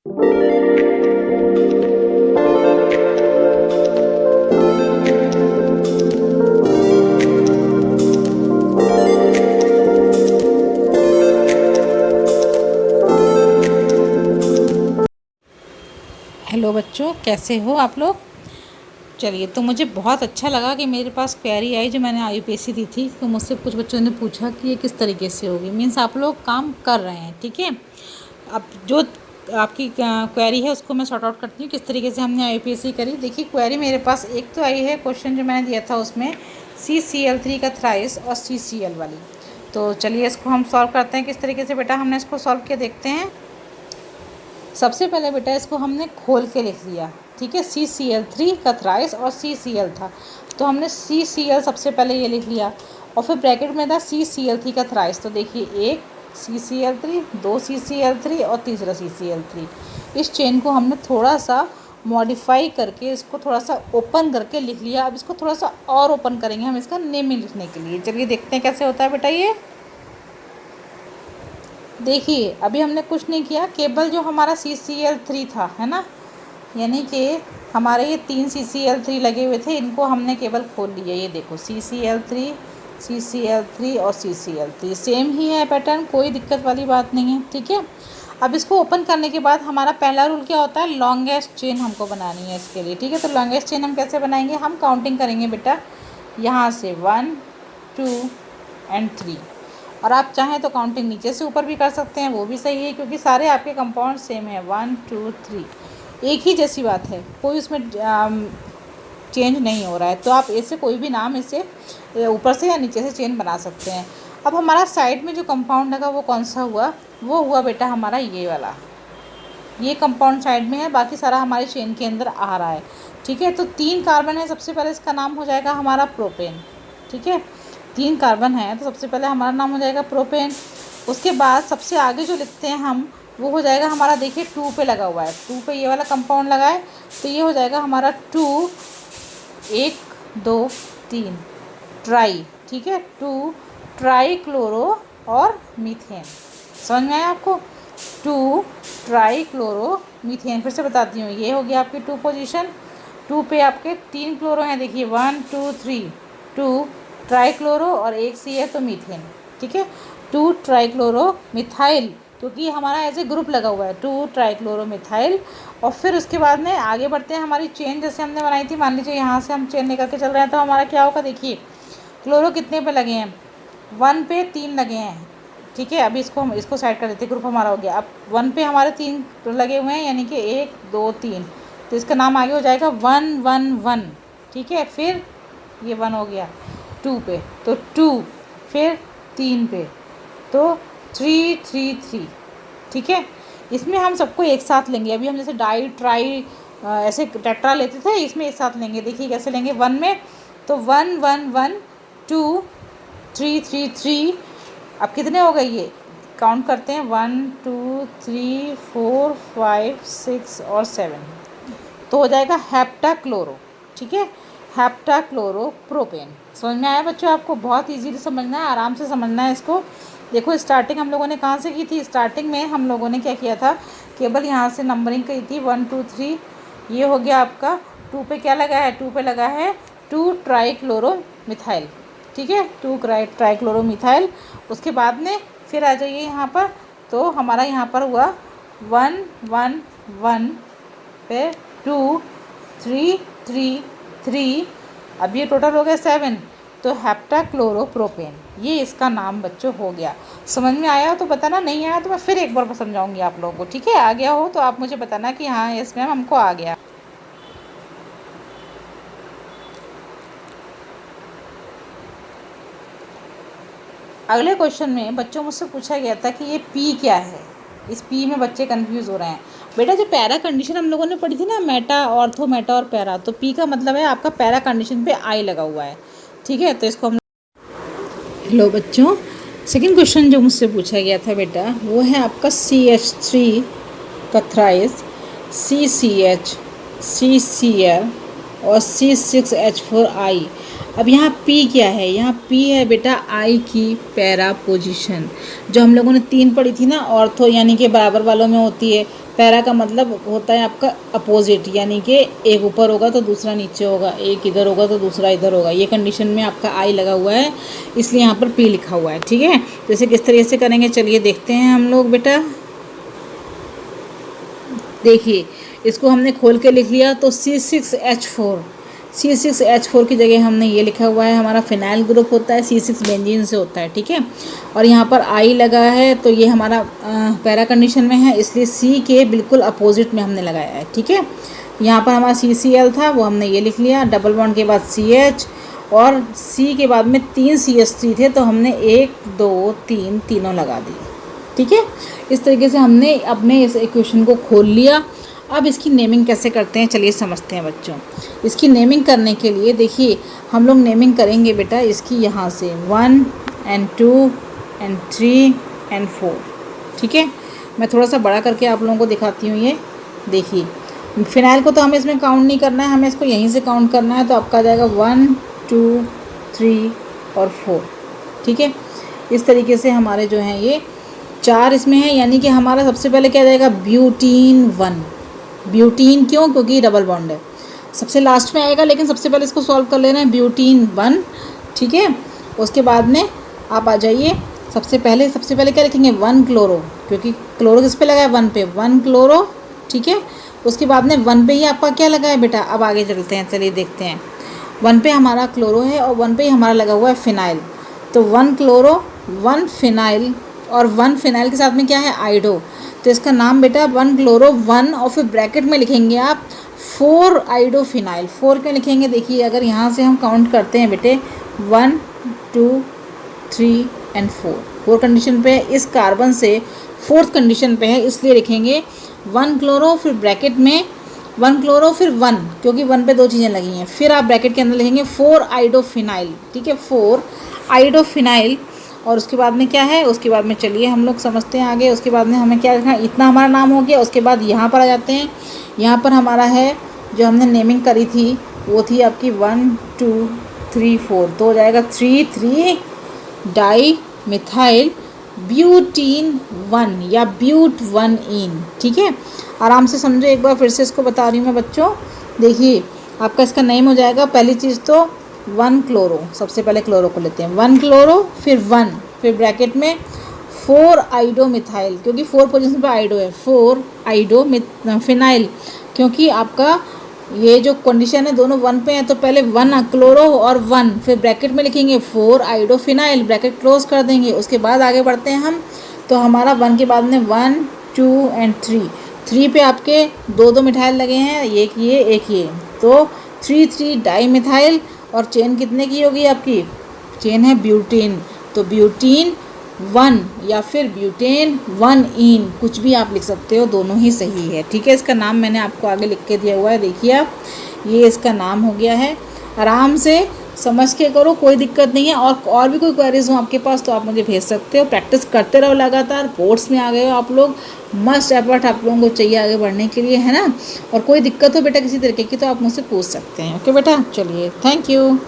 Hello बच्चों, कैसे हो आप लोग। चलिए, तो मुझे बहुत अच्छा लगा कि मेरे पास क्वेरी आई जो मैंने यूपीएससी दी थी। तो मुझसे कुछ बच्चों ने पूछा कि ये किस तरीके से होगी। मीन्स आप लोग काम कर रहे हैं, ठीक है। अब जो आपकी क्वेरी है उसको मैं सॉर्ट आउट करती हूँ किस तरीके से हमने यूपीएससी करी। देखिए, क्वेरी मेरे पास एक तो आई है, क्वेश्चन जो मैंने दिया था उसमें CCl3 का थ्राइस और CCl वाली। तो चलिए इसको हम सॉल्व करते हैं किस तरीके से। बेटा हमने इसको सॉल्व किया, देखते हैं। सबसे पहले बेटा इसको हमने खोल के लिख लिया, ठीक है। CCl3 का थ्राइस और CCl था, तो हमने CCl सबसे पहले ये लिख लिया, और फिर ब्रैकेट में था CCl3 का थ्राइस। तो देखिए, एक CCl3, दो CCl3 और तीसरा CCl3। इस चेन को हमने थोड़ा सा मॉडिफाई करके इसको थोड़ा सा ओपन करके लिख लिया। अब इसको थोड़ा सा और ओपन करेंगे हम इसका नेमिंग लिखने के लिए। चलिए देखते हैं कैसे होता है बेटा ये। देखिए, अभी हमने कुछ नहीं किया, केवल जो हमारा CCl3 था, है ना, यानी कि हमारे ये 3 CCl3 लगे हुए थे, इनको हमने केवल खोल लिया। ये देखो, CCl3, CCl3 और CCl3 सेम ही है पैटर्न, कोई दिक्कत वाली बात नहीं है, ठीक है। अब इसको ओपन करने के बाद हमारा पहला रूल क्या होता है, लॉन्गेस्ट चेन हमको बनानी है इसके लिए, ठीक है। तो लॉन्गेस्ट चेन हम कैसे बनाएंगे, हम काउंटिंग करेंगे बेटा, यहाँ से 1, 2 एंड 3। और आप चाहें तो काउंटिंग नीचे से ऊपर भी कर सकते हैं, वो भी सही है, क्योंकि सारे आपके कंपाउंड सेम है, 1, 2, 3 एक ही जैसी बात है, कोई उसमें चेंज नहीं हो रहा है। तो आप ऐसे कोई भी नाम इससे ऊपर से या नीचे से चेन बना सकते हैं। अब हमारा साइड में जो कंपाउंड लगा वो कौन सा हुआ, वो हुआ बेटा हमारा ये वाला। ये कंपाउंड साइड में है, बाकी सारा हमारे चेन के अंदर आ रहा है, ठीक है। तो 3 कार्बन है, सबसे पहले इसका नाम हो जाएगा हमारा प्रोपेन, ठीक है। 3 कार्बन है तो सबसे पहले हमारा नाम हो जाएगा प्रोपेन। उसके बाद सबसे आगे जो लिखते हैं हम, वो हो जाएगा हमारा, देखिए 2 पे लगा हुआ है, 2 पे ये वाला कंपाउंड लगा है, तो ये हो जाएगा हमारा 2, 1, 2, 3 ट्राई, ठीक है। 2 ट्राई क्लोरो और मीथेन। समझ में आया आपको, 2 ट्राई क्लोरो मीथेन। फिर से बताती हूँ, ये हो गया आपकी 2 पोजीशन। 2 पे आपके 3 क्लोरो हैं, देखिए 1, 2, 3, 2 ट्राई क्लोरो और एक सी है तो मीथेन, ठीक है। 2 ट्राई क्लोरो मिथाइल, क्योंकि हमारा ऐसे ग्रुप लगा हुआ है, 2 ट्राई क्लोरो मिथाइल। और फिर उसके बाद में आगे बढ़ते हैं, हमारी चेन जैसे हमने बनाई थी, मान लीजिए यहाँ से हम चेन लेकर के चल रहे हैं, तो हमारा क्या होगा, देखिए क्लोरो कितने पे लगे हैं, 1 पे 3 लगे हैं, ठीक है। अभी इसको हम इसको साइड कर देते हैं, ग्रुप हमारा हो गया। अब 1 पे हमारे 3 लगे हुए हैं, यानी कि 1, 2, 3, तो इसका नाम आगे हो जाएगा 1, 1, 1, ठीक है। फिर ये 1 हो गया 2 पे, तो 2, फिर 3 पे, तो 3, 3, 3, ठीक है। इसमें हम सबको एक साथ लेंगे। अभी हम जैसे डाई ट्राई ऐसे टेट्रा लेते थे, इसमें एक साथ लेंगे। देखिए कैसे लेंगे, 1 में तो 1, 1, 1, 2, 3, 3, 3। अब कितने हो गए ये, काउंट करते हैं, 1, 2, 3, 4, 5, 6 और 7, तो हो जाएगा हेप्टाक्लोरो, ठीक है। हेप्टाक्लोरोप्रोपेन। समझ में आया बच्चों आपको, बहुत इजीली समझना है, आराम से समझना है इसको। देखो स्टार्टिंग हम लोगों ने कहाँ से की थी, स्टार्टिंग में हम लोगों ने क्या किया था, केवल यहाँ से नंबरिंग की थी, 1, 2, 3, ये हो गया आपका। 2 पे क्या लगा है, 2 पे लगा है 2 ट्राईक्लोरोमिथाइल, ठीक है, 2 ट्राईक्लोरोमिथाइल। उसके बाद में फिर आ जाइए यहाँ पर, तो हमारा यहाँ पर हुआ 1, 1, 1 पे 2, 3, 3, 3, अब ये टोटल हो गया 7, तो हेप्टाक्लोरोप्रोपेन, ये इसका नाम बच्चों हो गया। समझ में आया तो बताना, नहीं आया तो मैं फिर एक बार समझाऊंगी आप लोगों को, ठीक है। आ गया हो तो आप मुझे बताना कि हाँ यस मैम हमको आ गया। अगले क्वेश्चन में बच्चों मुझसे पूछा गया था कि ये पी क्या है। इस पी में बच्चे कंफ्यूज हो रहे हैं। बेटा जो पैरा कंडीशन हम लोगों ने पढ़ी थी ना, मेटा, ऑर्थो, मेटा और पैरा, तो पी का मतलब है आपका पैरा कंडीशन पे आई लगा हुआ है, ठीक है। तो इसको हम, हेलो बच्चों, सेकंड क्वेश्चन जो मुझसे पूछा गया था बेटा, वो है आपका CH3 का थ्राइस, CCH, CCl और C6H4I। अब यहाँ पी क्या है, यहाँ पी है बेटा आई की पैरा पोजीशन, जो हम लोगों ने 3 पढ़ी थी ना ऑर्थो, यानी कि बराबर वालों में होती है। पैरा का मतलब होता है आपका अपोजिट, यानी कि एक ऊपर होगा तो दूसरा नीचे होगा, एक इधर होगा तो दूसरा इधर होगा। ये कंडीशन में आपका आई लगा हुआ है, इसलिए यहाँ पर पी लिखा हुआ है। ठीक है, जैसे किस तरीके से करेंगे चलिए देखते हैं हम लोग बेटा। देखिए इसको हमने खोल के लिख लिया, तो C6H4, C6H4 की जगह हमने ये लिखा हुआ है, हमारा फिनाइल ग्रुप होता है, C6 बेंजीन से होता है। ठीक है, और यहाँ पर आई लगा है तो ये हमारा पैरा कंडीशन में है, इसलिए C के बिल्कुल अपोजिट में हमने लगाया है। ठीक है, यहाँ पर हमारा CCl था वो हमने ये लिख लिया, डबल बॉन्ड के बाद CH, और C के बाद में 3 CH3 थे तो हमने 1 2 3 तीनों लगा दिए। ठीक है, इस तरीके से हमने अपने इस इक्वेशन को खोल लिया। अब इसकी नेमिंग कैसे करते हैं चलिए समझते हैं बच्चों। इसकी नेमिंग करने के लिए देखिए हम लोग नेमिंग करेंगे बेटा इसकी यहाँ से 1 and 2 and 3 and 4। ठीक है, मैं थोड़ा सा बड़ा करके आप लोगों को दिखाती हूँ। ये देखिए फिनाइल को तो हमें इसमें काउंट नहीं करना है, हमें इसको यहीं से काउंट करना है, तो आपका आ जाएगा 1 2 3 और 4। ठीक है, इस तरीके से हमारे जो हैं ये 4 इसमें है, यानी कि हमारा सबसे पहले क्या जाएगा ब्यूटीन 1। ब्यूटीन क्यों, क्योंकि डबल बॉन्ड है, सबसे लास्ट में आएगा, लेकिन सबसे पहले इसको सॉल्व कर लेना है, ब्यूटीन 1। ठीक है, उसके बाद में आप आ जाइए, सबसे पहले क्या लिखेंगे 1 क्लोरो, क्योंकि क्लोरो किस पे लगा है 1 पे, 1 क्लोरो। ठीक है, उसके बाद में 1 पे ही आपका क्या लगा है बेटा, अब आगे चलते हैं चलिए देखते हैं। 1 पे हमारा क्लोरो है और 1 पे ही हमारा लगा हुआ है फिनाइल, तो 1 क्लोरो 1 फिनाइल, और 1 फिनाइल के साथ में क्या है आइडो, तो इसका नाम बेटा 1 क्लोरो 1, और फिर ब्रैकेट में लिखेंगे आप 4 आइडो फिनाइल। 4 क्यों लिखेंगे, देखिए अगर यहाँ से हम काउंट करते हैं बेटे 1 2 3 and 4 कंडीशन पे है, इस कार्बन से 4th कंडीशन पे है, इसलिए लिखेंगे 1 क्लोरो, फिर ब्रैकेट में 1 क्लोरो फिर 1, क्योंकि 1 पे 2 चीज़ें लगी हैं, फिर आप ब्रैकेट के अंदर लिखेंगे 4 आइडो फिनाइल। ठीक है, 4 आइडो फिनाइल, और उसके बाद में क्या है, उसके बाद में चलिए हम लोग समझते हैं आगे। उसके बाद में हमें क्या लिखना है, इतना हमारा नाम हो गया। उसके बाद यहाँ पर आ जाते हैं, यहाँ पर हमारा है जो हमने नेमिंग करी थी वो थी आपकी 1 2 3 4, तो हो जाएगा 3 डाई मिथाइल ब्यूटीन 1 या ब्यूट 1 इन। ठीक है, आराम से समझो, एक बार फिर से इसको बता रही हूँ मैं बच्चों। देखिए आपका इसका नेम हो जाएगा, पहली चीज़ तो 1 क्लोरो, सबसे पहले क्लोरो को लेते हैं, 1 क्लोरो फिर 1, फिर ब्रैकेट में 4 आइडो मिथाइल, क्योंकि 4 पोजीशन पर आइडो है, 4 आइडो फिनाइल, क्योंकि आपका ये जो कंडीशन है दोनों 1 पे हैं, तो पहले 1 क्लोरो और 1, फिर ब्रैकेट में लिखेंगे 4 आइडो फिनाइल, ब्रैकेट क्लोज कर देंगे। उसके बाद आगे बढ़ते हैं हम, तो हमारा 1 के बाद में 1 2 and 3 पे आपके 2 मिथाइल लगे हैं, एक ये, तो 3 डाई मिथाइल, और चेन कितने की होगी आपकी, चेन है ब्यूटेन, तो ब्यूटीन 1 या फिर ब्यूटेन 1 इन, कुछ भी आप लिख सकते हो, दोनों ही सही है। ठीक है, इसका नाम मैंने आपको आगे लिख के दिया हुआ है, देखिए आप, ये इसका नाम हो गया है। आराम से समझ के करो, कोई दिक्कत नहीं है। और भी कोई क्वेरीज हो आपके पास तो आप मुझे भेज सकते हो। प्रैक्टिस करते रहो लगातार, बोर्ड्स में आ गए हो आप लोग, मस्ट एफर्ट आप लोगों को चाहिए आगे बढ़ने के लिए, है ना। और कोई दिक्कत हो बेटा किसी तरीके की तो आप मुझसे पूछ सकते हैं। ओके बेटा, चलिए, थैंक यू।